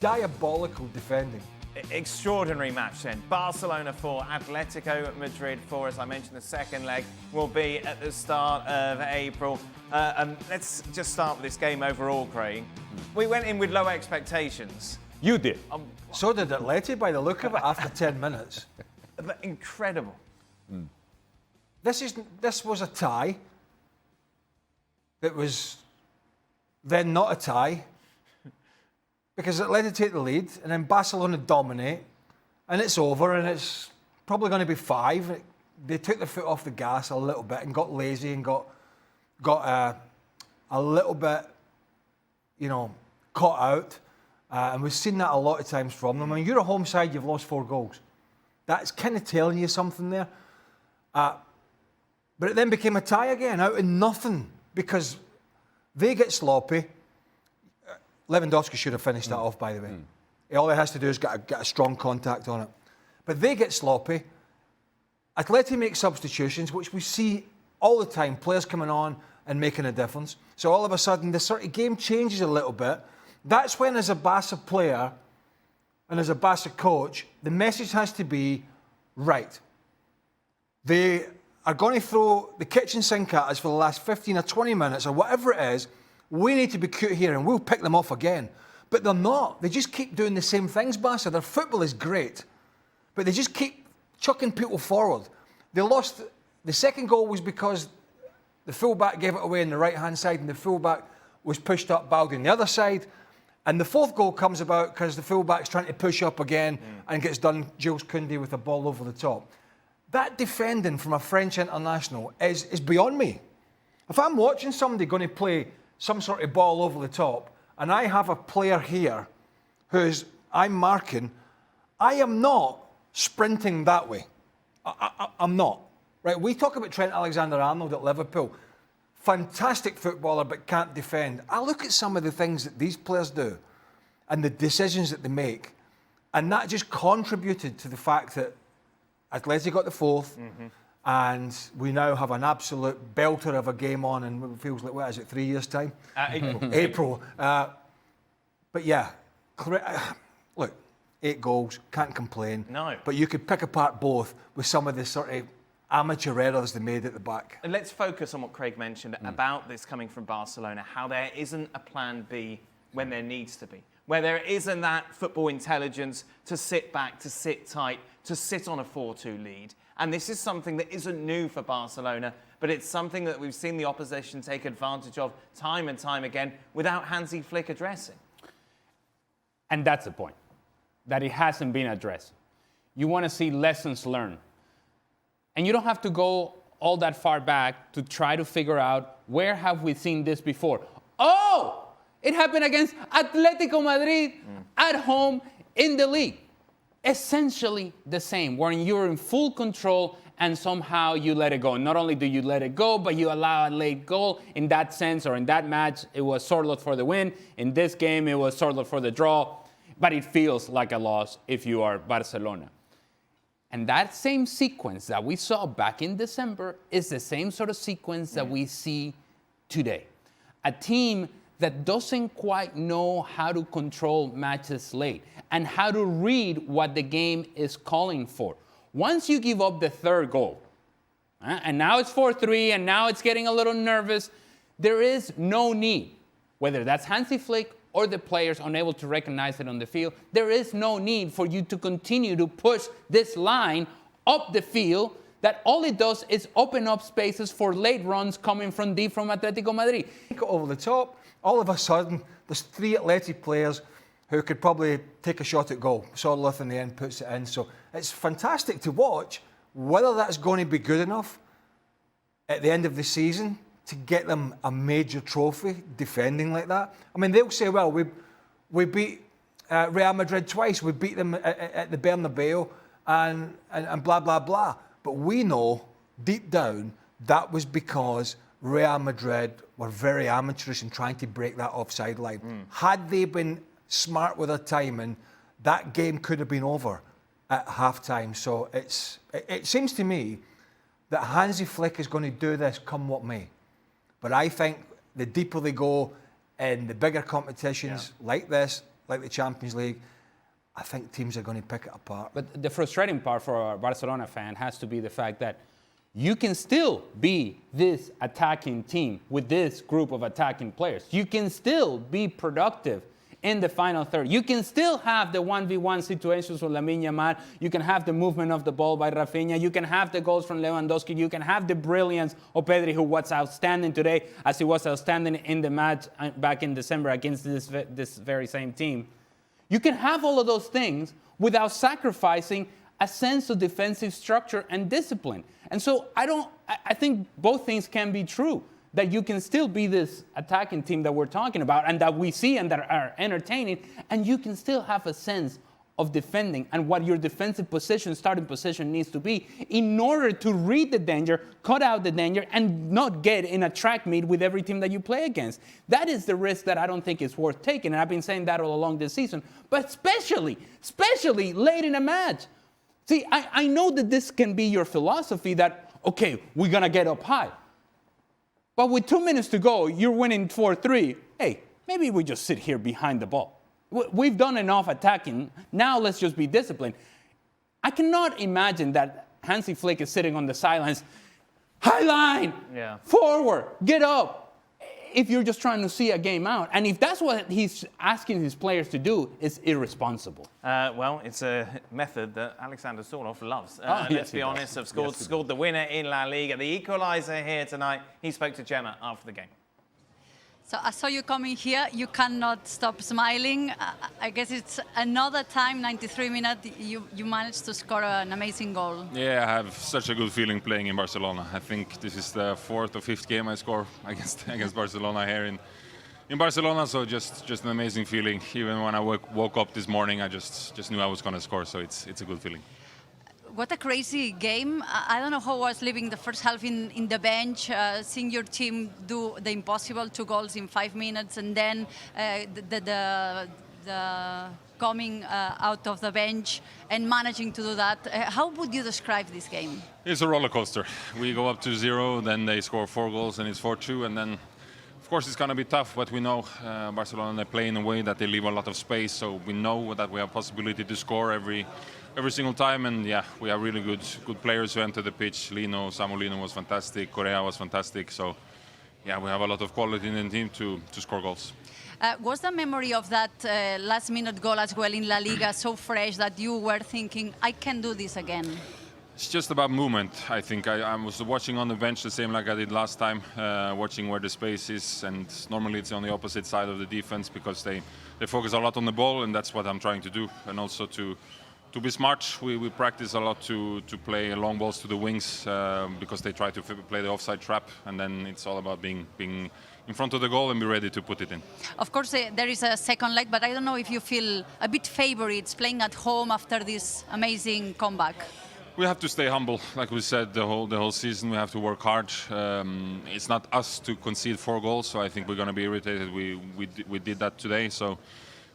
Diabolical defending. Extraordinary match then. Barcelona 4, Atletico Madrid 4. As I mentioned, the second leg will be at the start of April. And let's just start with this game overall, Craig. We went in with low expectations. You did. So did Atleti by the look of it after 10 minutes. But incredible. This was a tie. It was then not a tie. Because Atleti take the lead, and then Barcelona dominate, and it's over, and it's probably going to be 5. They took their foot off the gas a little bit and got lazy and got a little bit, caught out. And we've seen that a lot of times from them. I mean, you're a home side, you've lost 4 goals. That's kind of telling you something there. But it then became a tie again, out of nothing, because they get sloppy. Lewandowski should have finished that off, by the way. All he has to do is get a strong contact on it. But they get sloppy. Atleti make substitutions, which we see all the time, players coming on and making a difference. So all of a sudden, the sort of game changes a little bit. That's when, as a Barca player and as a Barca coach, the message has to be, right, they are going to throw the kitchen sink at us for the last 15 or 20 minutes or whatever it is. We need to be cute here and we'll pick them off again. But they're not. They just keep doing the same things, Barca. Their football is great. But they just keep chucking people forward. They lost. The second goal was because the fullback gave it away on the right-hand side and the fullback was pushed up Baldi on the other side. And the fourth goal comes about because the fullback's trying to push up again and gets done, Jules Koundé, with a ball over the top. That defending from a French international is beyond me. If I'm watching somebody going to play some sort of ball over the top, and I have a player here I'm marking, I am not sprinting that way. I'm not. Right? We talk about Trent Alexander-Arnold at Liverpool. Fantastic footballer, but can't defend. I look at some of the things that these players do and the decisions that they make, and that just contributed to the fact that Atleti got the 4th, and we now have an absolute belter of a game on, and it feels like, what is it, 3 years' time? April. But yeah, look, 8 goals, can't complain. No. But you could pick apart both with some of the sort of amateur errors they made at the back. And let's focus on what Craig mentioned about this coming from Barcelona, how there isn't a plan B when there needs to be, where there isn't that football intelligence to sit back, to sit tight, to sit on a 4-2 lead. And this is something that isn't new for Barcelona, but it's something that we've seen the opposition take advantage of time and time again without Hansi Flick addressing. And that's the point, that it hasn't been addressed. You want to see lessons learned. And you don't have to go all that far back to try to figure out where have we seen this before. Oh, it happened against Atletico Madrid at home in the league. Essentially the same, wherein you're in full control and somehow you let it go. Not only do you let it go, but you allow a late goal. In that sense, or in that match, it was Sorloth for the win. In this game, it was Sorloth for the draw. But it feels like a loss if you are Barcelona. And that same sequence that we saw back in December is the same sort of sequence that we see today. A team that doesn't quite know how to control matches late and how to read what the game is calling for. Once you give up the 3rd goal, and now it's 4-3, and now it's getting a little nervous, there is no need, whether that's Hansi Flick or the players unable to recognize it on the field, there is no need for you to continue to push this line up the field that all it does is open up spaces for late runs coming from deep from Atletico Madrid. Over the top, all of a sudden, there's 3 Atleti players who could probably take a shot at goal. Sorloth in the end puts it in. So it's fantastic to watch. Whether that's going to be good enough at the end of the season to get them a major trophy defending like that. I mean, they'll say, well, we beat Real Madrid twice. We beat them at the Bernabeu and blah, blah, blah. But we know deep down that was because Real Madrid were very amateurish in trying to break that offside line. Had they been smart with their timing, that game could have been over at half-time. So it seems to me that Hansi Flick is going to do this come what may. But I think the deeper they go in the bigger competitions like this, like the Champions League, I think teams are going to pick it apart. But the frustrating part for a Barcelona fan has to be the fact that you can still be this attacking team with this group of attacking players. You can still be productive in the final third. You can still have the 1v1 situations with Lamine Yamal. You can have the movement of the ball by Rafinha. You can have the goals from Lewandowski. You can have the brilliance of Pedri, who was outstanding today, as he was outstanding in the match back in December against this very same team. You can have all of those things without sacrificing a sense of defensive structure and discipline. And so I think both things can be true, that you can still be this attacking team that we're talking about and that we see and that are entertaining, and you can still have a sense of defending and what your defensive position, starting position needs to be in order to read the danger, cut out the danger, and not get in a track meet with every team that you play against. That is the risk that I don't think is worth taking, and I've been saying that all along this season, but especially late in a match. See, I know that this can be your philosophy that, okay, we're going to get up high. But with 2 minutes to go, you're winning 4-3. Hey, maybe we just sit here behind the ball. We've done enough attacking. Now let's just be disciplined. I cannot imagine that Hansi Flick is sitting on the sidelines. High line, forward, get up. If you're just trying to see a game out. And if that's what he's asking his players to do, it's irresponsible. Well, it's a method that Alexander Sorloth loves. Let's be honest, have scored the winner in La Liga, the equaliser here tonight. He spoke to Gemma after the game. So I saw you coming here. You cannot stop smiling. I guess it's another time, 93 minutes, you managed to score an amazing goal. Yeah, I have such a good feeling playing in Barcelona. I think this is the 4th or 5th game I score against Barcelona here in Barcelona. So just an amazing feeling. Even when I woke up this morning, I just knew I was going to score. So it's a good feeling. What a crazy game. I don't know how I was living the first half in the bench, seeing your team do the impossible, 2 goals in 5 minutes, and then the coming out of the bench and managing to do that. How would you describe this game? It's a roller coaster. We go up to 0, then they score 4 goals and it's 4-2, and then of course it's going to be tough, but we know Barcelona, they play in a way that they leave a lot of space, so we know that we have possibility to score every single time, and yeah, we have really good players who enter the pitch. Samu Lino was fantastic, Correa was fantastic, so yeah, we have a lot of quality in the team to score goals. Was the memory of that last-minute goal as well in La Liga so fresh that you were thinking, I can do this again? It's just about movement. I think I was watching on the bench the same like I did last time, watching where the space is, and normally it's on the opposite side of the defense because they focus a lot on the ball, and that's what I'm trying to do, and also to be smart. We practice a lot to play long balls to the wings because they try to play the offside trap, and then it's all about being in front of the goal and be ready to put it in. Of course, there is a second leg, but I don't know if you feel a bit favorites playing at home after this amazing comeback. We have to stay humble, like we said the whole season. We have to work hard. It's not us to concede 4 goals, so I think we're going to be irritated. We did that today, so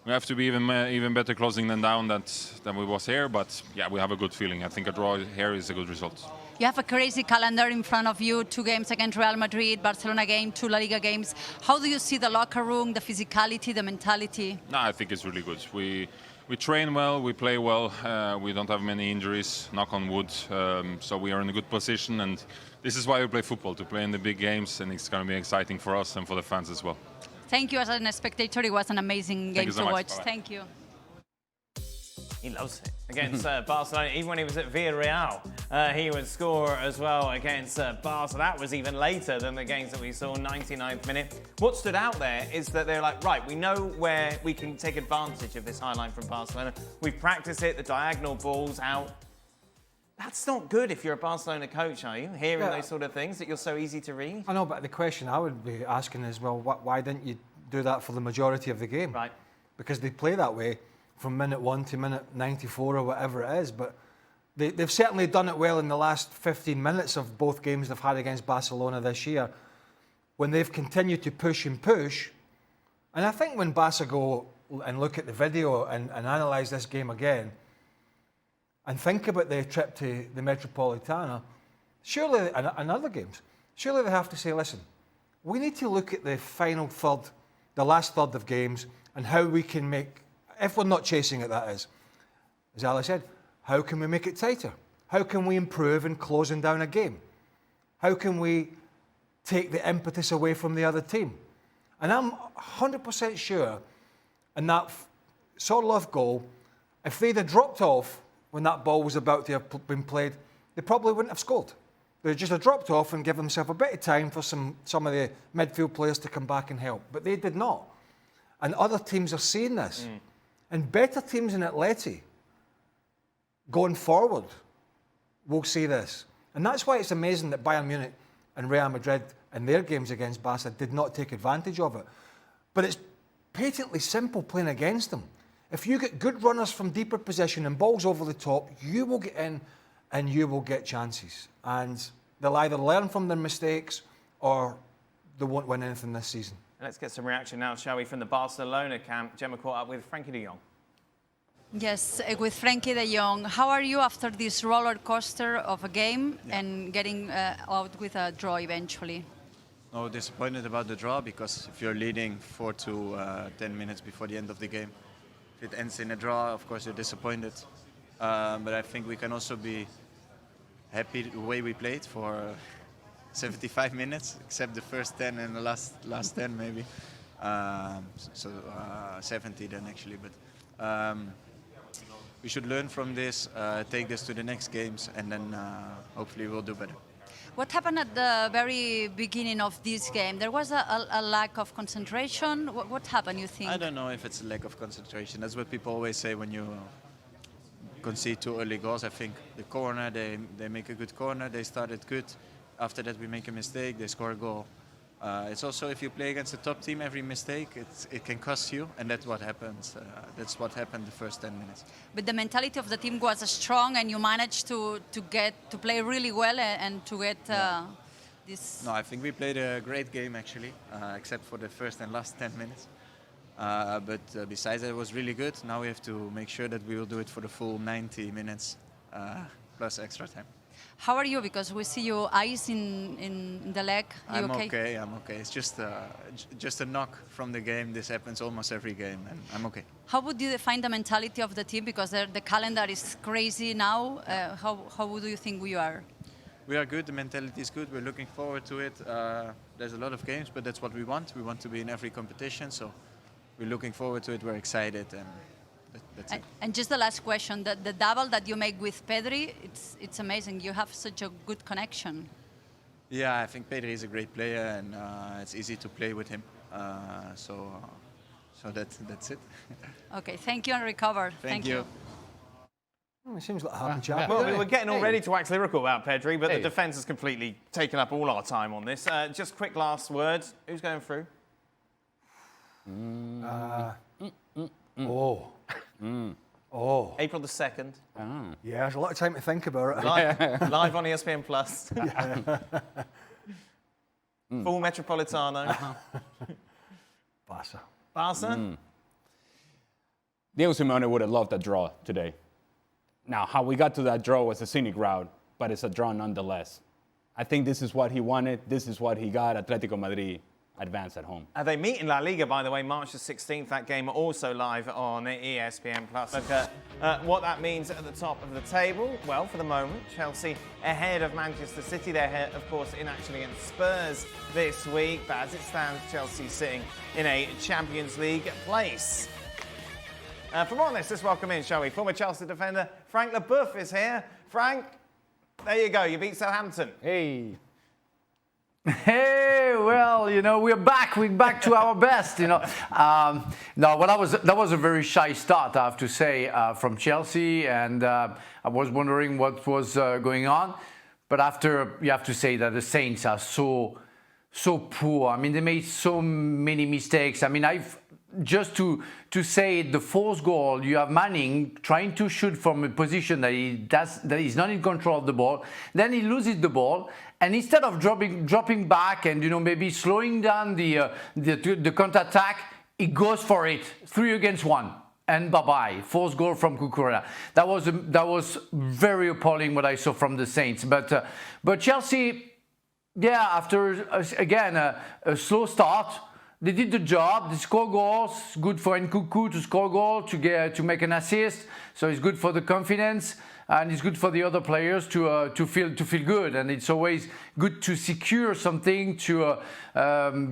we have to be even better closing them down than we was here. But yeah, we have a good feeling. I think a draw here is a good result. You have a crazy calendar in front of you, 2 games against Real Madrid, Barcelona game, 2 La Liga games. How do you see the locker room, the physicality, the mentality? No, I think it's really good. We train well, we play well, we don't have many injuries, knock on wood, so we are in a good position, and this is why we play football, to play in the big games, and it's going to be exciting for us and for the fans as well. Thank you as a spectator. It was an amazing game to watch. Bye-bye. Thank you. He loves it against Barcelona. Even when he was at Villarreal, he would score as well against Barca. That was even later than the games that we saw, 99th minute. What stood out there is that they're like, right, we know where we can take advantage of this high line from Barcelona. We've practiced it, the diagonal balls out. That's not good if you're a Barcelona coach, are you? Hearing those sort of things, that you're so easy to read? I know, but the question I would be asking is, well, why didn't you do that for the majority of the game? Right. Because they play that way from minute 1 to minute 94 or whatever it is, but they've certainly done it well in the last 15 minutes of both games they've had against Barcelona this year, when they've continued to push and push. And I think when Barca go and look at the video and analyse this game again, and think about the trip to the Metropolitana, surely, and other games, surely they have to say, listen, we need to look at the final third, the last third of games, and how we can make if we're not chasing it, that is, as Ali said, how can we make it tighter? How can we improve in closing down a game? How can we take the impetus away from the other team? And I'm 100% sure in that Sorloth goal, if they'd have dropped off when that ball was about to have been played, they probably wouldn't have scored. They'd just have dropped off and given themselves a bit of time for some of the midfield players to come back and help. But they did not. And other teams are seeing this. And better teams in Atleti, going forward, will see this. And that's why it's amazing that Bayern Munich and Real Madrid in their games against Barca did not take advantage of it. But it's patently simple playing against them. If you get good runners from deeper position and balls over the top, you will get in and you will get chances. And they'll either learn from their mistakes or they won't win anything this season. Let's get some reaction now, shall we, from the Barcelona camp. Gemma caught up with Frenkie de Jong. Yes, with Frenkie de Jong. How are you after this roller coaster of a game and getting out with a draw eventually? No, disappointed about the draw, because if you're leading 4 to 10 minutes before the end of the game, if it ends in a draw, of course you're disappointed. But I think we can also be happy the way we played for 75 minutes, except the first 10 and the last 10 maybe. 70 then actually. But we should learn from this, take this to the next games, and then hopefully we'll do better. What happened at the very beginning of this game? There was a lack of concentration. What happened, you think? I don't know if it's a lack of concentration. That's what people always say when you concede 2 early goals. I think the corner, they make a good corner, they started good. After that we make a mistake, they score a goal. It's also, if you play against a top team, every mistake, it can cost you, and that's what happens. That's what happened the first 10 minutes. But the mentality of the team was strong, and you managed to play really well and to get this. No, I think we played a great game actually, except for the first and last 10 minutes. But besides that, it was really good. Now we have to make sure that we will do it for the full 90 minutes plus extra time. How are you? Because we see you ice in the leg. I'm okay. It's just a knock from the game. This happens almost every game, and I'm okay. How would you define the mentality of the team? Because the calendar is crazy now. How do you think we are? We are good. The mentality is good. We're looking forward to it. There's a lot of games, but that's what we want. We want to be in every competition, so we're looking forward to it. We're excited, and that's it. And just the last question, the double that you make with Pedri, it's amazing. You have such a good connection. Yeah, I think Pedri is a great player, and it's easy to play with him. So that's it. Okay, thank you and recover. Thank you. It seems like a happy chat. Well, we were getting all ready to wax lyrical about Pedri, but the defence has completely taken up all our time on this. Just quick last words. Who's going through? April the 2nd. Yeah, there's a lot of time to think about it. Live on ESPN Plus. Full Metropolitano. Barca. Barca? Diego Simeone would have loved a draw today. Now, how we got to that draw was a scenic route, but it's a draw nonetheless. I think this is what he wanted. This is what he got. Atletico Madrid advance at home. They meet in La Liga, by the way, March the 16th. That game also live on ESPN Plus. Look at what that means at the top of the table. Well, for the moment, Chelsea ahead of Manchester City. They're ahead, of course, in action against Spurs this week. But as it stands, Chelsea sitting in a Champions League place. For more on this, let's welcome in, shall we? Former Chelsea defender Frank Leboeuf is here. Frank, there you go. You beat Southampton. Hey. Hey, well, you know, we're back. We're back to our best, you know. No, well, that was a very shy start, I have to say, from Chelsea, and I was wondering what was going on. But after, you have to say that the Saints are so poor. I mean, they made so many mistakes. I mean, just to say the fourth goal, you have Manning trying to shoot from a position that he's not in control of the ball. Then he loses the ball, and instead of dropping back and, you know, maybe slowing down the counter-attack, he goes for it, 3 against 1. And bye-bye, fourth goal from Cucurella. That was very appalling what I saw from the Saints. But Chelsea, yeah, after again a slow start, They did the job. They score goals. Good for Nkunku to score goal, to make an assist. So it's good for the confidence, and it's good for the other players to feel good. And it's always good to secure something, to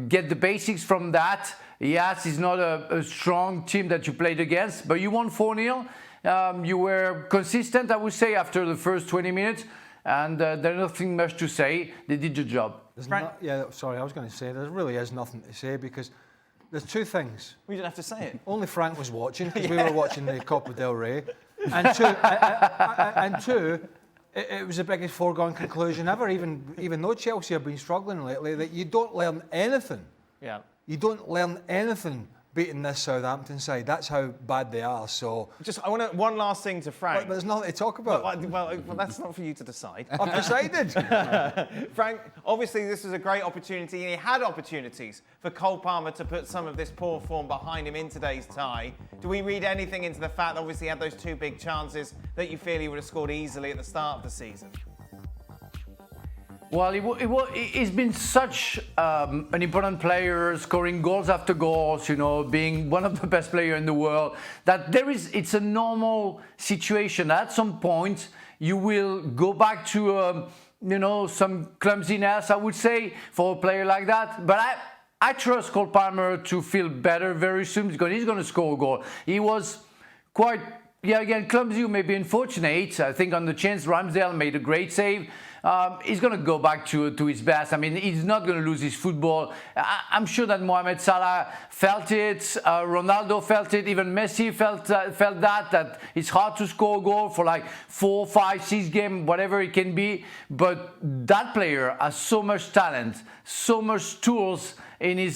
get the basics from that. Yes, it's not a strong team that you played against, but you won 4-0. You were consistent, I would say, after the first 20 minutes, and there's nothing much to say. They did the job. Sorry, I was going to say, there really is nothing to say because there's two things. We didn't have to say it. Only Frank was watching because we were watching the Copa del Rey. And two, it was the biggest foregone conclusion ever, even though Chelsea have been struggling lately, that you don't learn anything. Yeah. You don't learn anything beating this Southampton side. That's how bad they are. So I want one last thing to Frank. But there's nothing to talk about. Well, that's not for you to decide. I've decided. Frank, obviously this was a great opportunity, and he had opportunities for Cole Palmer to put some of this poor form behind him in today's tie. Do we read anything into the fact that obviously he had those two big chances that you feel he would have scored easily at the start of the season? Well, he's been such an important player, scoring goals after goals, being one of the best players in the world, that it's a normal situation. At some point, you will go back to, some clumsiness, I would say, for a player like that. But I trust Cole Palmer to feel better very soon because he's going to score a goal. He was quite, again, clumsy, maybe unfortunate. I think on the chance, Ramsdale made a great save. He's going to go back to his best. I mean, he's not going to lose his football. I'm sure that Mohamed Salah felt it, Ronaldo felt it, even Messi felt that it's hard to score a goal for like 4, 5, 6 games, whatever it can be. But that player has so much talent, so much tools in his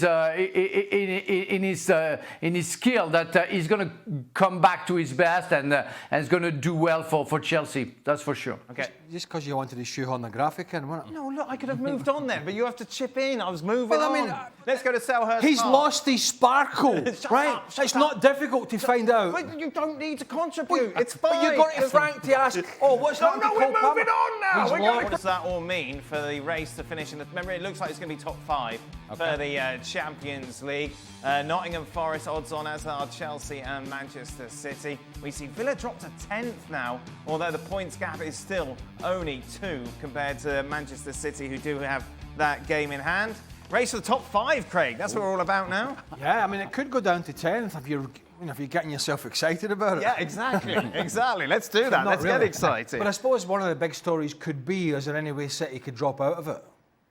skill that he's going to come back to his best and is going to do well for Chelsea. That's for sure. Okay. Just because you wanted to shoehorn the graphic in, wasn't it? No, look, I could have moved on then, but you have to chip in. I was moving on. Let's go to Selhurst He's Park. lost his sparkle, right? It's not difficult to find out. But you don't need to contribute. It's fine. But you've got to Frank to ask, what's happened to we're Cole Palmer? moving on now. He's What does that all mean for the race to finish in the... Remember, it looks like it's going to be top 5 for the Champions League. Nottingham Forest odds on, as are Chelsea and Manchester City. We see Villa dropped to 10th now, although the points gap is still only 2 compared to Manchester City, who do have that game in hand. Race for the top 5, Craig. That's what we're all about now. Yeah, I mean, it could go down to 10th if you're getting yourself excited about it. Yeah, exactly. Exactly. Let's do that. Let's get excited. But I suppose one of the big stories could be, is there any way City could drop out of it?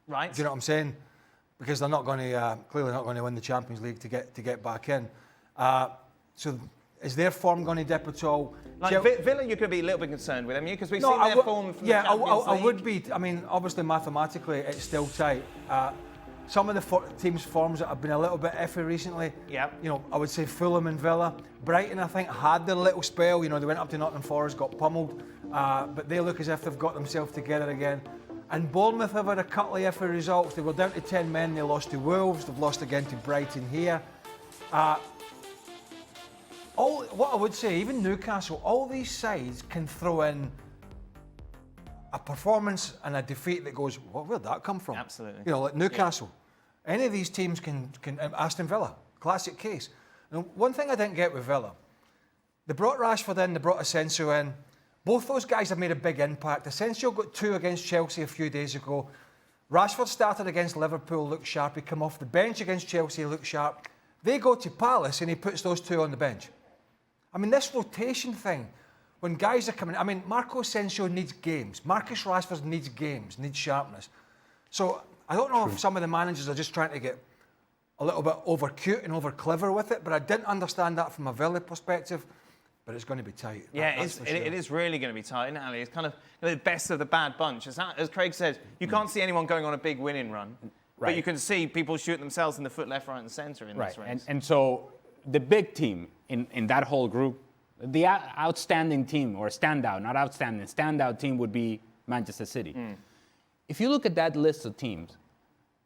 Right. Do you know what I'm saying? Because they're not going to, clearly not going to win the Champions League to get back in. So is their form going to dip at all? Like Villa, you could be a little bit concerned with them, because we've seen their form from the Champions League. I would be. I mean, obviously, mathematically, it's still tight. Some of the teams' forms that have been a little bit iffy recently. Yeah. I would say Fulham and Villa. Brighton, I think, had their little spell. They went up to Nottingham Forest, got pummeled, but they look as if they've got themselves together again. And Bournemouth have had a couple of iffy results. They were down to 10 men. They lost to Wolves. They've lost again to Brighton here. What I would say, even Newcastle, all these sides can throw in a performance and a defeat that goes, where'd that come from? Absolutely. Like Newcastle. Yeah. Any of these teams can Aston Villa, classic case. And one thing I didn't get with Villa, they brought Rashford in, they brought Asensio in. Both those guys have made a big impact. Asensio got 2 against Chelsea a few days ago. Rashford started against Liverpool, looked sharp. He came off the bench against Chelsea, looked sharp. They go to Palace and he puts those 2 on the bench. I mean, this rotation thing, when guys are coming, I mean, Marco Asensio needs games. Marcus Rashford needs games, needs sharpness. So I don't know if some of the managers are just trying to get a little bit over cute and over clever with it, but I didn't understand that from a Villa perspective. But it's going to be tight. Yeah, it is really going to be tight, isn't it, Ali? It's kind of the best of the bad bunch. As Craig says, you can't see anyone going on a big winning run, right. But you can see people shoot themselves in the foot, left, right, and centre in this race. And so the big team in that whole group, the outstanding team, or standout, not outstanding, standout team would be Manchester City. If you look at that list of teams,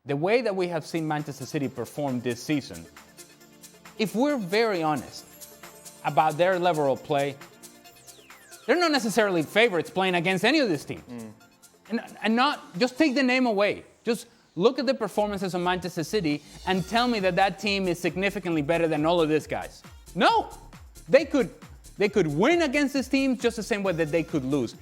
the way that we have seen Manchester City perform this season, if we're very honest about their level of play, they're not necessarily favorites playing against any of this team. And not just take the name away. Just Look at the performances of Manchester City and tell me that that team is significantly better than all of these guys. No, they could win against this team just the same way that they could lose.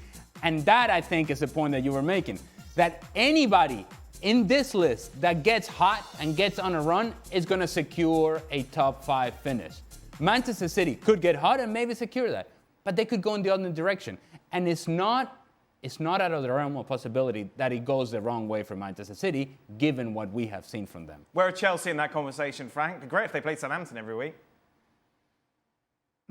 And that, I think, is the point that you were making, that anybody in this list that gets hot and gets on a run is going to secure a top 5 finish. Manchester City could get hot and maybe secure that, but they could go in the other direction. And it's not out of the realm of possibility that it goes the wrong way for Manchester City, given what we have seen from them. Where are Chelsea in that conversation, Frank? It'd be great if they played Southampton every week.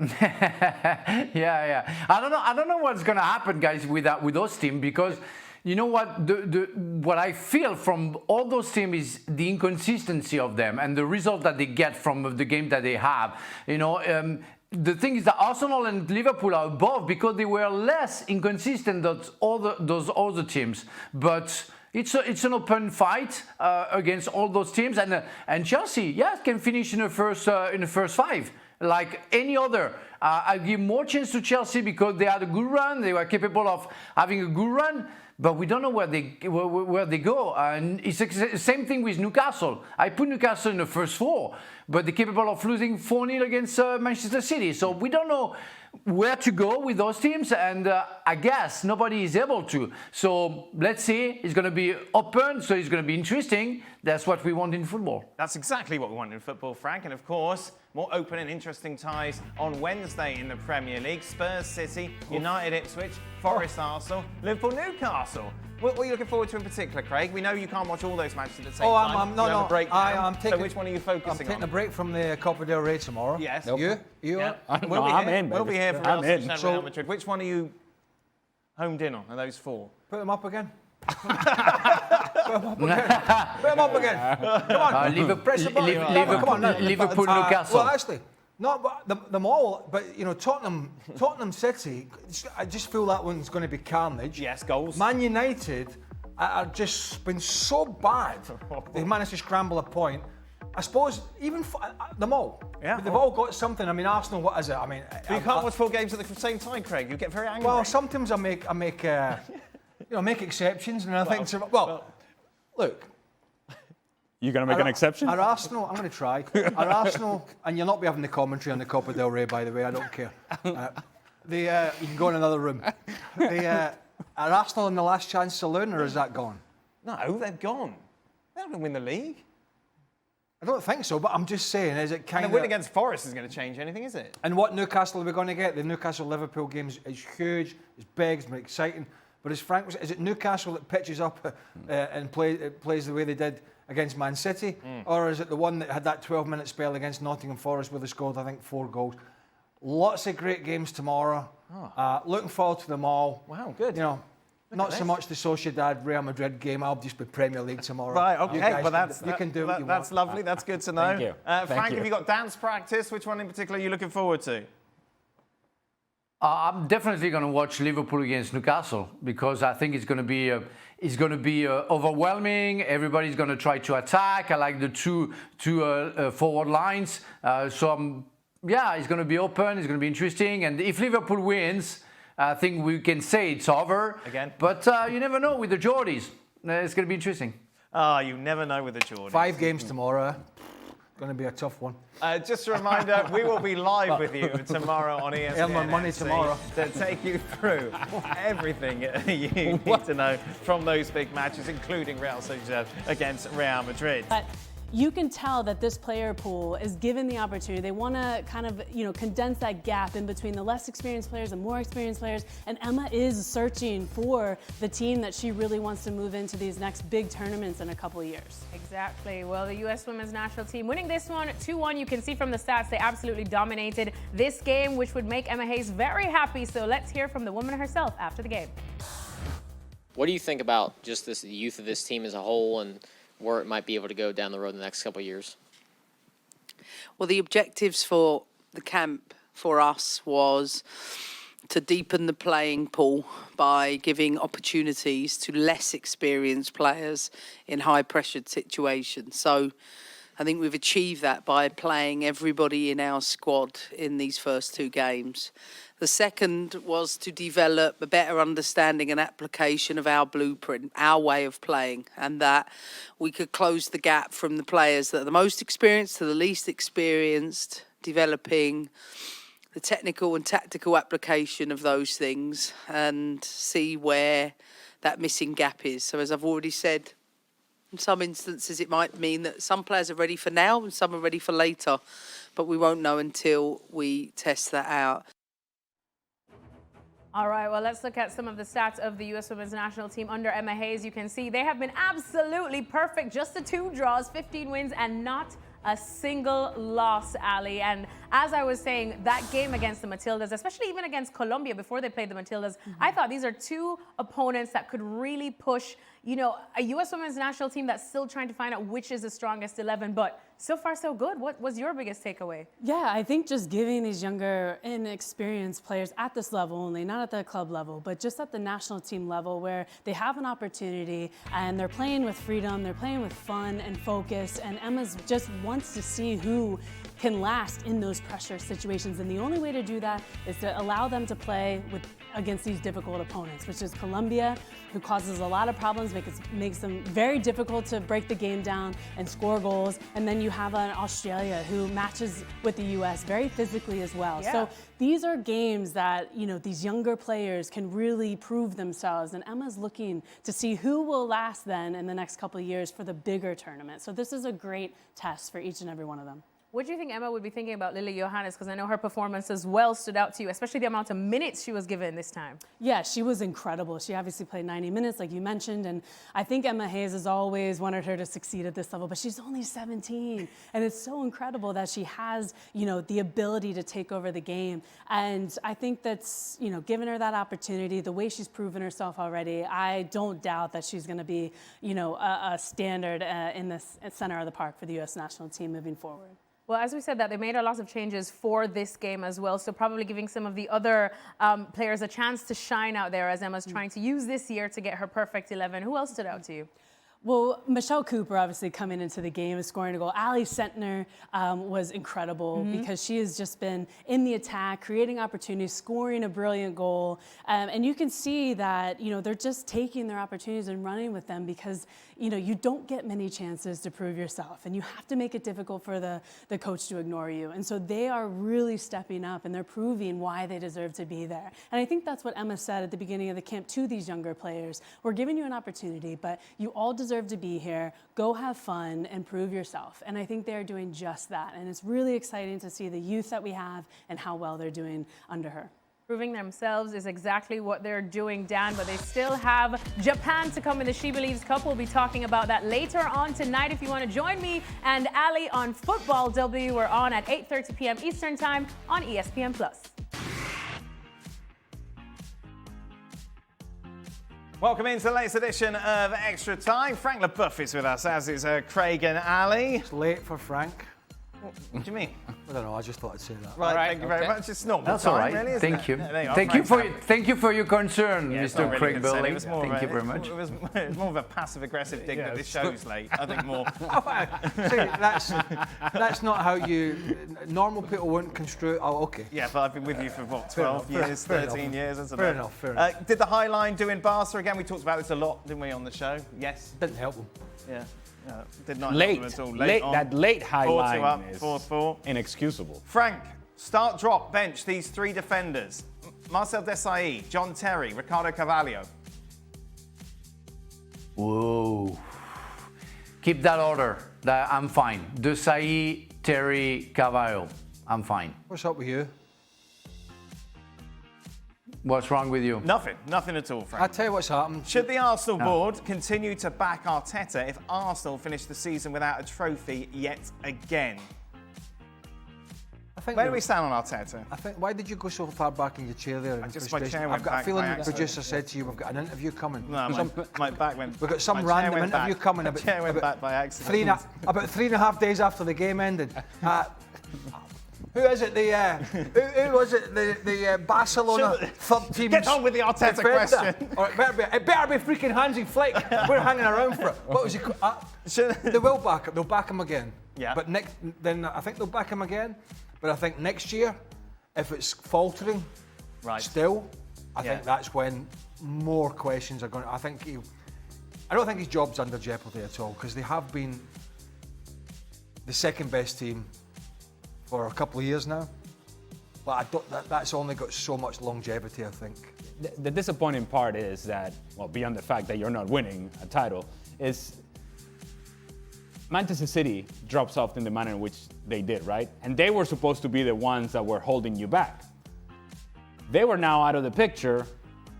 yeah. I don't know what's going to happen, guys, with those teams, because you know what? What I feel from all those teams is the inconsistency of them and the result that they get from the game that they have. You know, the thing is that Arsenal and Liverpool are above because they were less inconsistent than those other teams. But it's an open fight against all those teams, and Chelsea, yes, can finish in the first 5. Like any other. I give more chance to Chelsea because they had a good run. They were capable of having a good run, but we don't know where they go. And it's the same thing with Newcastle. I put Newcastle in the first 4, but they're capable of losing 4-0 against Manchester City. So we don't know where to go with those teams, and I guess nobody is able to. So let's see. It's going to be open, so it's going to be interesting. That's what we want in football. That's exactly what we want in football, Frank. And of course, more open and interesting ties on Wednesday in the Premier League. Spurs City, United Ipswich, Forest Arsenal, Liverpool Newcastle. What are you looking forward to in particular, Craig? We know you can't watch all those matches at the same time. I'm taking. So which one are you focusing on? I'm taking a break from the Copa del Rey tomorrow. Yes. You? Yeah. I'm in. We'll be here for I'm in. Real Madrid. Which one are you homed in on? Are those 4? Put them up again. Put them up again. Come on. Liverpool, Newcastle. Well, actually, not them all, but you know, Tottenham City. I just feel that one's going to be carnage. Yes, goals. Man United are just been so bad. They managed to scramble a point. I suppose even them all. Yeah. They've all got something. I mean, Arsenal. What is it? I mean, but you can't watch 4 games at the same time, Craig. You get very angry. Well, sometimes I make make exceptions, and I think. Look. You're going to make an exception? Are Arsenal, I'm going to try. Are Arsenal, and you'll not be having the commentary on the Copa del Rey, by the way, I don't care. You can go in another room. Are Arsenal in the last chance saloon, or is that gone? No, they've gone. They're not going to win the league. I don't think so, but I'm just saying, is it kind of... And a win against Forest isn't going to change anything, is it? And what Newcastle are we going to get? The Newcastle-Liverpool game is huge, it's big, it's exciting. But as Frank was, is it Newcastle that pitches up and plays the way they did against Man City? Or is it the one that had that 12-minute spell against Nottingham Forest where they scored, I think, 4 goals? Lots of great games tomorrow. Looking forward to them all. Wow, good. You know, not so much the Sociedad Real Madrid game. I'll just be Premier League tomorrow. Right, okay, but you can do what you want. That's lovely. That's good to know. Thank you. Frank, have you got dance practice? Which one in particular are you looking forward to? I'm definitely going to watch Liverpool against Newcastle because I think it's going to be overwhelming. Everybody's going to try to attack. I like the two forward lines. It's going to be open. It's going to be interesting. And if Liverpool wins, I think we can say it's over. Again. But you never know with the Geordies. It's going to be interesting. You never know with the Geordies. 5 games tomorrow. Going to be a tough one. Just a reminder, we will be live with you tomorrow on ESPN Earn my money FC tomorrow. to take you through everything you need to know from those big matches, including Real Sociedad against Real Madrid. But you can tell that this player pool is given the opportunity. They want to kind of, condense that gap in between the less experienced players and more experienced players. And Emma is searching for the team that she really wants to move into these next big tournaments in a couple of years. Exactly. Well, the U.S. women's national team winning this one 2-1. You can see from the stats they absolutely dominated this game, which would make Emma Hayes very happy. So let's hear from the woman herself after the game. What do you think about just the youth of this team as a whole and where it might be able to go down the road in the next couple of years? Well, the objectives for the camp for us was to deepen the playing pool by giving opportunities to less experienced players in high-pressured situations. So I think we've achieved that by playing everybody in our squad in these first 2 games. The second was to develop a better understanding and application of our blueprint, our way of playing, and that we could close the gap from the players that are the most experienced to the least experienced, developing the technical and tactical application of those things and see where that missing gap is. So as I've already said, in some instances it might mean that some players are ready for now and some are ready for later, but we won't know until we test that out. All right, well, let's look at some of the stats of the U.S. Women's National Team under Emma Hayes. You can see they have been absolutely perfect. Just the 2 draws, 15 wins, and not a single loss, Ali. And as I was saying, that game against the Matildas, especially even against Colombia before they played the Matildas, I thought these are 2 opponents that could really push, you know, a U.S. Women's National Team that's still trying to find out which is the strongest 11. But so far, so good. What was your biggest takeaway? Yeah, I think just giving these younger, inexperienced players at this level only, not at the club level, but just at the national team level where they have an opportunity and they're playing with freedom, they're playing with fun and focus, and Emma's just wants to see who can last in those pressure situations. And the only way to do that is to allow them to play against these difficult opponents, which is Colombia, who causes a lot of problems, makes them very difficult to break the game down and score goals. And then you have an Australia who matches with the US very physically as well. Yeah. So these are games that, you know, these younger players can really prove themselves. And Emma's looking to see who will last then in the next couple of years for the bigger tournament. So this is a great test for each and every one of them. What do you think Emma would be thinking about Lily Johannes? Because I know her performance as well stood out to you, especially the amount of minutes she was given this time. Yeah, she was incredible. She obviously played 90 minutes, like you mentioned, and I think Emma Hayes has always wanted her to succeed at this level, but she's only 17, and it's so incredible that she has, you know, the ability to take over the game, and I think that's, you know, given her that opportunity, the way she's proven herself already, I don't doubt that she's going to be, you know, a standard in the center of the park for the U.S. national team moving forward. Well, as we said, that they made a lot of changes for this game as well, so probably giving some of the other players a chance to shine out there as Emma's trying to use this year to get her perfect 11. Who else stood out to you? Well, Michelle Cooper obviously coming into the game and scoring a goal. Ali Sentner was incredible because she has just been in the attack, creating opportunities, scoring a brilliant goal. And you can see that, you know, they're just taking their opportunities and running with them because, you know, you don't get many chances to prove yourself and you have to make it difficult for the coach to ignore you. And so they are really stepping up and they're proving why they deserve to be there. And I think that's what Emma said at the beginning of the camp to these younger players. We're giving you an opportunity, but you all deserve to be here. Go have fun and prove yourself. And I think they're doing just that. And it's really exciting to see the youth that we have and how well they're doing under her. Proving themselves is exactly what they're doing, Dan, but they still have Japan to come in the She Believes Cup. We'll be talking about that later on tonight. If you want to join me and Ali on Football W, we're on at 8:30 p.m. Eastern Time on ESPN+. Welcome into the latest edition of Extra Time. Frank Leboeuf is with us, as is Craig and Ali. It's late for Frank. What do you mean? I don't know, I just thought I'd say that. Right, thank you very much. It's not That's time, all right. really, isn't Thank it? you. There you are, Thank you for your concern, Yeah, it's Mr. not really Craig concern. Burley. It was more Thank of you a- very much. It was more of a passive-aggressive dig that this show's late. I think more. See, that's not how normal people wouldn't construe. Oh, okay. Yeah, but I've been with you for what, 12 enough, years, fair 13 enough. years, isn't Fair it? enough, fair enough. Did the High Line do in Barca again? We talked about this a lot, didn't we, on the show? Yes. Didn't help them. Yeah. Did not Late, help them at all. late on. that late high 4-2 line up, is 4-4. inexcusable. Frank, start, drop, bench, these 3 defenders. Marcel Desailly, John Terry, Ricardo Carvalho. Whoa. Keep that order. I'm fine. Desailly, Terry, Carvalho. I'm fine. What's up with you? What's wrong with you? Nothing at all, Frank. I'll tell you what's happened. Should the Arsenal board continue to back Arteta if Arsenal finish the season without a trophy yet again? I think Where do we stand on Arteta? I think. Why did you go so far back in your chair there? in Just my frustration? chair went I've got back a feeling by the accident. producer said to you, "We've got an interview coming." No, my back went. We've got some my chair random went interview back. coming My about, chair went about back by accident. about 3.5 days after the game ended. Who is it? Who was it? The Barcelona third team. Get on with the Arteta defender. question. Or it better be freaking Hansi Flick. We're hanging around for it. What was he? They will back him. They'll back him again. Yeah. But then I think they'll back him again. But I think next year, if it's faltering, Right. Still, I think that's when more questions are going to... I don't think his job's under jeopardy at all, because they have been the second best team for a couple of years now. But that's only got so much longevity, I think. The disappointing part is that, well, beyond the fact that you're not winning a title, is Manchester City drops off in the manner in which they did, right? And they were supposed to be the ones that were holding you back. They were now out of the picture,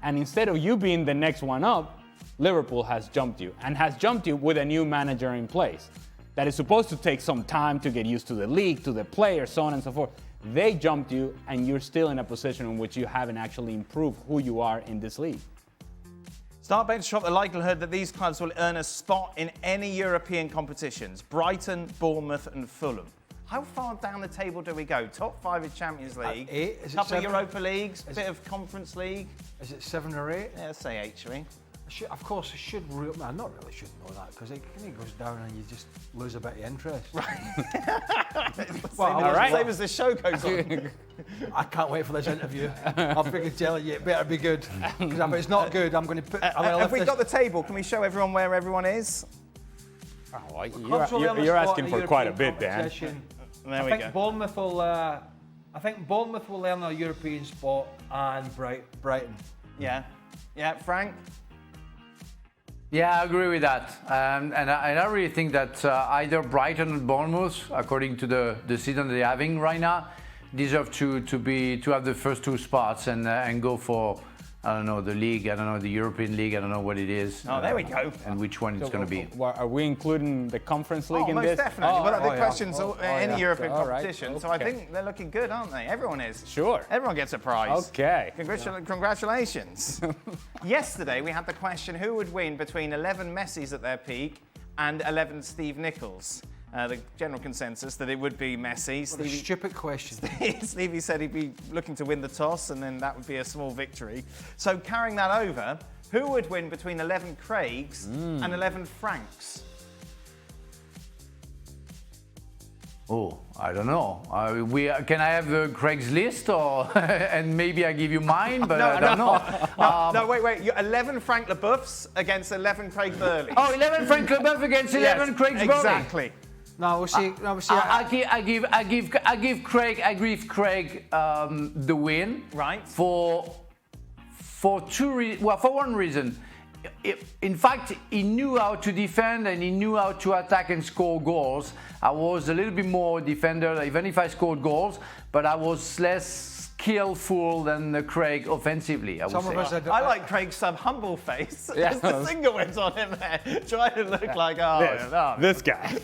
and instead of you being the next one up, Liverpool has jumped you, and has jumped you with a new manager in place. That is supposed to take some time to get used to the league, to the players, so on and so forth. They jumped you, and you're still in a position in which you haven't actually improved who you are in this league. Start bench drop the likelihood that these clubs will earn a spot in any European competitions. Brighton, Bournemouth and Fulham. How far down the table do we go? Top 5 in Champions League, eight? Is it couple of seven? Europa Leagues, bit of Conference League. Is it 7 or 8? Yeah, let's say 8, shall we? Of course, I should. I not really should know that, because it kind of goes down and you just lose a bit of interest. Well, same as the show goes on. I can't wait for this interview. I'm freaking telling you, it better be good. Because if it's not good, I'm going to put. Have we got the table? Can we show everyone where everyone is? Oh, you're asking for quite a bit, Dan. There we go. Bournemouth will. I think Bournemouth will earn a European spot, and Brighton. Yeah, Frank. Yeah, I agree with that. And I really think that either Brighton or Bournemouth, according to the season they're having right now, deserve to have the first 2 spots and go for, I don't know, the league, I don't know, the European League, I don't know what it is. Oh, there we go. And which one it's going to be. Are we including the Conference League in most this? definitely. Well, the questions any European All right. competition, Okay. so I think they're looking good, aren't they? Everyone is. Sure. Everyone gets a prize. Okay. Congratulations. Yesterday we had the question, who would win between 11 Messis at their peak and 11 Steve Nicholls? The general consensus that it would be Messi. What a stupid question. Stevie said he'd be looking to win the toss, and then that would be a small victory. So carrying that over, who would win between 11 Craigs and 11 Franks? Oh, I don't know. Can I have Craig's list, or and maybe I give you mine, but I don't know. No, wait. 11 Frank Leboeufs against 11 Craig Burley. Oh, 11 Frank Leboeuf against 11 Craig Burley. Exactly. No, we'll see. I give Craig the win. Right. For one reason. In fact, he knew how to defend and he knew how to attack and score goals. I was a little bit more defender, even if I scored goals, but I was less skillful than Craig offensively, I would say. I like Craig's humble face. Yeah. Just the singer went on him there, trying to look like, this guy.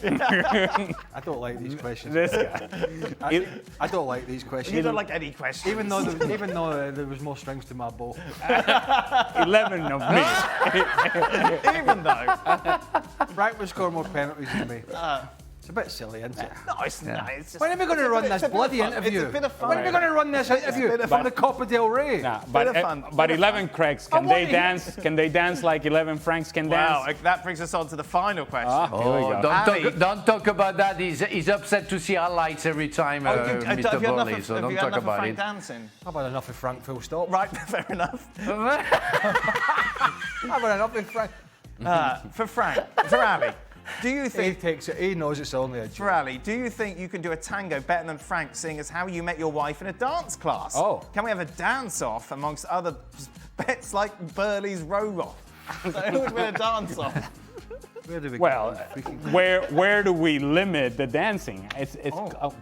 I don't like these questions. This guy. I don't like these questions. You don't like any questions. Even though there was more strings to my bow. 11 of me. Even though. Bright would score more penalties than me. It's a bit silly, isn't it? No, it's not. It's just, when are we going to run this bloody interview? It's a bit of fun. When are we going to run this interview from the Copa del Rey? Nah, but 11 Craigs, can they dance? Can they dance like 11 Franks can dance? Wow, that brings us on to the final question. Here we go. Don't talk about that. He's upset to see highlights every time, Mr. Burley, so don't talk about it. Dancing? How about enough of Frank, full stop? Right, fair enough. How about enough of Frank? For Ali, do you think... He knows it's only a joke. For Ali, do you think you can do a tango better than Frank, seeing as how you met your wife in a dance class? Oh. Can we have a dance-off amongst other bets like Burley's row-off? So who would win a dance-off? Where do we limit the dancing?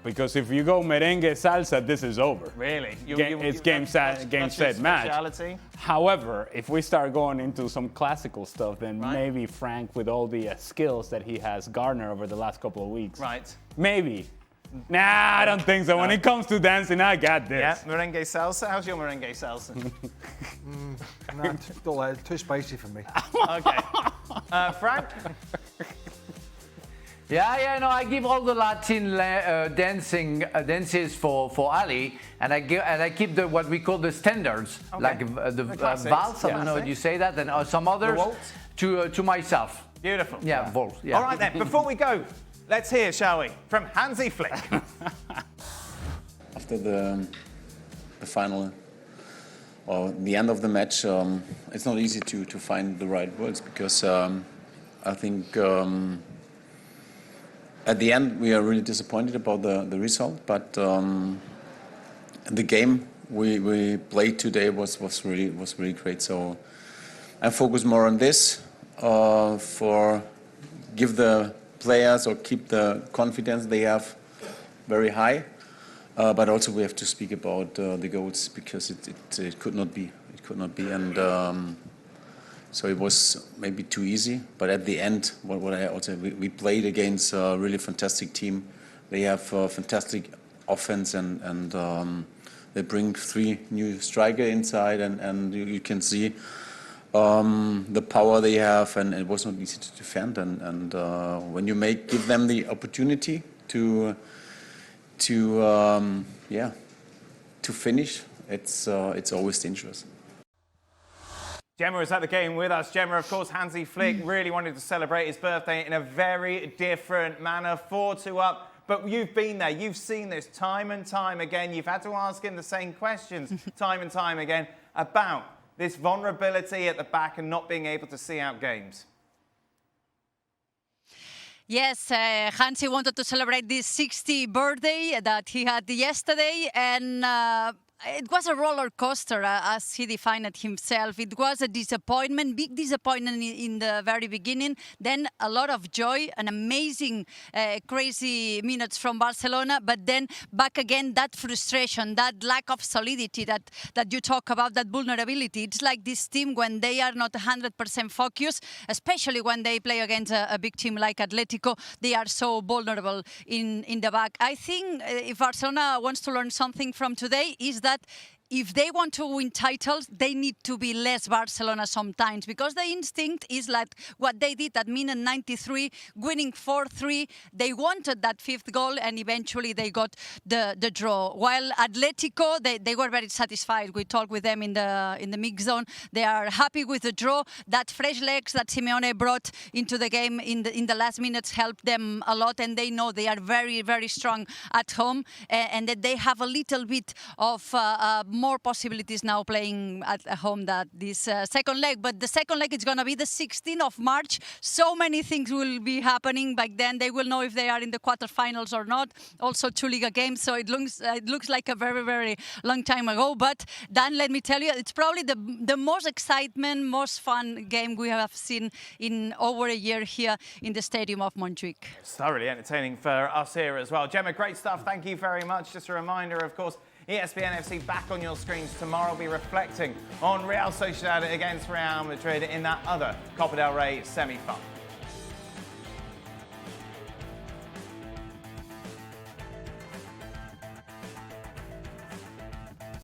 Because if you go merengue salsa, this is over. Really? It's game set, match. Speciality? However, if we start going into some classical stuff, then maybe Frank, with all the skills that he has garnered over the last couple of weeks, maybe. Nah, I don't think so. When it comes to dancing, I got this. Yeah, merengue salsa. How's your merengue salsa? Don't like it. Too spicy for me. Okay. Frank? No, I give all the Latin dances for Ali, and I keep what we call the standards, like the valse. I don't know, do you say that? And some others to myself. Beautiful. Yeah, valse. Yeah. All right then. Before we go, let's hear, shall we, from Hansi Flick. After the final or the end of the match, it's not easy to find the right words, because I think at the end we are really disappointed about the result, but the game we played today was really great. So I focus more on this for give the players or keep the confidence they have very high. But also we have to speak about the goals, because it could not be. It could not be, and so it was maybe too easy. But at the end, what I also we played against a really fantastic team. They have fantastic offense, and they bring 3 new striker inside, and you can see the power they have, and it was not easy to defend. And when you give them the opportunity to finish, it's always dangerous. Gemma was at the game with us. Gemma, of course, Hansi Flick really wanted to celebrate his birthday in a very different manner, 4-2 up. But you've been there, you've seen this time and time again. You've had to ask him the same questions time and time again about this vulnerability at the back and not being able to see out games. Yes, Hansi wanted to celebrate this 60th birthday that he had yesterday, and it was a roller coaster, as he defined it himself. It was a disappointment, big disappointment in the very beginning, then a lot of joy, an amazing, crazy minutes from Barcelona, but then back again, that frustration, that lack of solidity that you talk about, that vulnerability. It's like this team, when they are not 100% focused, especially when they play against a big team like Atletico, they are so vulnerable in the back. I think if Barcelona wants to learn something from today, is that if they want to win titles, they need to be less Barcelona sometimes, because the instinct is like what they did at minute 93, winning 4-3. They wanted that 5th goal, and eventually they got the draw. While Atletico, they were very satisfied. We talked with them in the mix zone. They are happy with the draw. That fresh legs that Simeone brought into the game in the last minutes helped them a lot, and they know they are very, very strong at home, and that they have a little bit of more possibilities now playing at home than this second leg. But the second leg is going to be the 16th of March. So many things will be happening back then. They will know if they are in the quarterfinals or not. Also 2 Liga games, so it looks like a very, very long time ago. But Dan, let me tell you, it's probably the most excitement, most fun game we have seen in over a year here in the stadium of Montjuic. It's thoroughly entertaining for us here as well. Gemma, great stuff. Thank you very much. Just a reminder, of course, ESPN FC back on your screens tomorrow. Will be reflecting on Real Sociedad against Real Madrid in that other Copa del Rey semi-final.